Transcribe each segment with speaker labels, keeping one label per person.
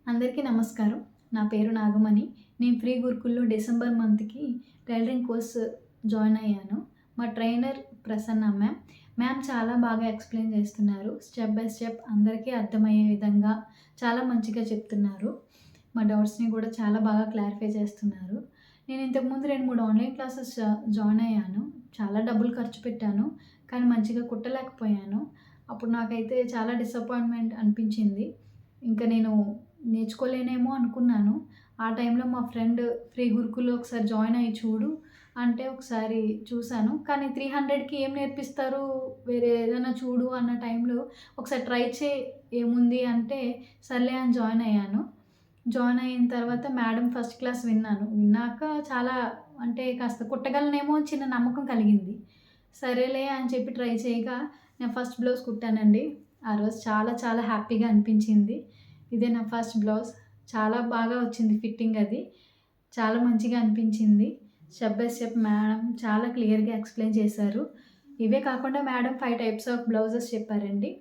Speaker 1: అందరికీ నమస్కారం. నా పేరు నాగమణి. నేను ఫ్రీ గురుకుల్‌లో డిసెంబర్ మంత్‌కి టైలరింగ్ కోర్స్ జాయిన్ అయ్యాను. మా ట్రైనర్ ప్రసన్న మ్యామ్. మ్యామ్ చాలా బాగా ఎక్స్‌ప్లెయిన్ చేస్తున్నారు. స్టెప్ బై స్టెప్ అందరికీ అర్థమయ్యే విధంగా చాలా మంచిగా చెప్తున్నారు. మా డౌట్స్‌ని కూడా చాలా బాగా క్లారిఫై చేస్తున్నారు. నేను ఇంతకుముందు 2, 3 ఆన్‌లైన్ క్లాసెస్ జాయిన్ అయ్యాను. చాలా డబ్బులు ఖర్చు పెట్టాను. కానీ మంచిగా కుట్టలేకపోయాను. అప్పుడు నాకైతే చాలా డిసప్పాయింట్‌మెంట్ అనిపించింది. ఇంకా నేను నేర్చుకోలేనేమో అనుకున్నాను. ఆ టైంలో మా ఫ్రెండ్ ఫ్రీ గురుకుల్‌లో ఒకసారి జాయిన్ అయ్యి చూడు అంటే ఒకసారి చూసాను. కానీ 300కి ఏం నేర్పిస్తారు? వేరే ఏదైనా చూడు అన్న టైంలో ఒకసారి ట్రై చేయి ఏముంది అంటే సర్లే అని జాయిన్ అయ్యాను. జాయిన్ అయిన తర్వాత మేడం ఫస్ట్ క్లాస్ విన్నాను. విన్నాక చాలా అంటే కాస్త కుట్టగలనేమో అని చిన్న నమ్మకం కలిగింది. సరేలే అని చెప్పి ట్రై చేయగా నేను ఫస్ట్ బ్లౌజ్ కుట్టానండి. ఆ రోజు చాలా చాలా హ్యాపీగా అనిపించింది. ఇదే నా ఫస్ట్ బ్లౌజ్. చాలా బాగా వచ్చింది ఫిట్టింగ్ అది. చాలా మంచిగా అనిపించింది. స్టెప్ బై స్టెప్ మేడం చాలా క్లియర్‌గా ఎక్స్‌ప్లెయిన్ చేశారు. ఇవే కాకుండా మేడం 5 టైప్స్ ఆఫ్ బ్లౌజెస్ చెప్పారండి.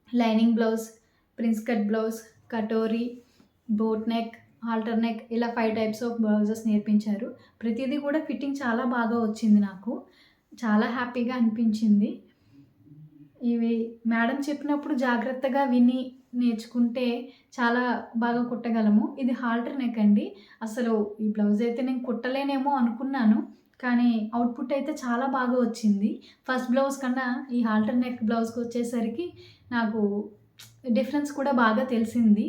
Speaker 1: Lining blouse, prince cut blouse, katori, boat neck, halter neck ఇలా 5 టైప్స్ ఆఫ్ బ్లౌజెస్ నేర్పించారు. ప్రతీదీ కూడా ఫిట్టింగ్ చాలా బాగా వచ్చింది నాకు. చాలా హ్యాపీగా అనిపించింది. ఇవి మేడం చెప్పినప్పుడు జాగ్రత్తగా విని నేర్చుకుంటే చాలా బాగా కుట్టగలము. ఇది హాల్టర్ నెక్ అండి. అసలు ఈ బ్లౌజ్ అయితే నేను కుట్టలేనేమో అనుకున్నాను. కానీ అవుట్‌పుట్ అయితే చాలా బాగా వచ్చింది. ఫస్ట్ బ్లౌజ్ కన్నా ఈ హాల్టర్ నెక్ బ్లౌజ్‌కొచ్చేసరికి నాకు డిఫరెన్స్ కూడా బాగా తెలిసింది.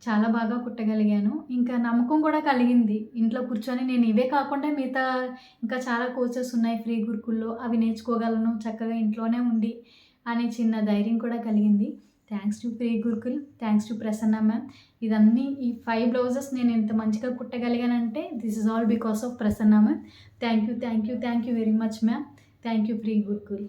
Speaker 1: చాలా బాగా కుట్టగలిగాను. ఇంకా నమ్మకం కూడా కలిగింది. ఇంట్లో కూర్చొని నేను ఇవే కాకుండా మిగతా ఇంకా చాలా కోర్సెస్ ఉన్నాయి ఫ్రీ గురుకుల్‌లో. అవి నేర్చుకోగలను చక్కగా ఇంట్లోనే ఉండి అనే చిన్న ధైర్యం కూడా కలిగింది. Thanks to free Gurukul. Thanks to Prasanna ma'am. ఇదన్నీ ఈ 5 బ్లౌజెస్ నేను ఇంత మంచిగా కుట్టగలిగానంటే this is all because of Prasanna ma'am. Thank you very much ma'am. Thank you free Gurukul.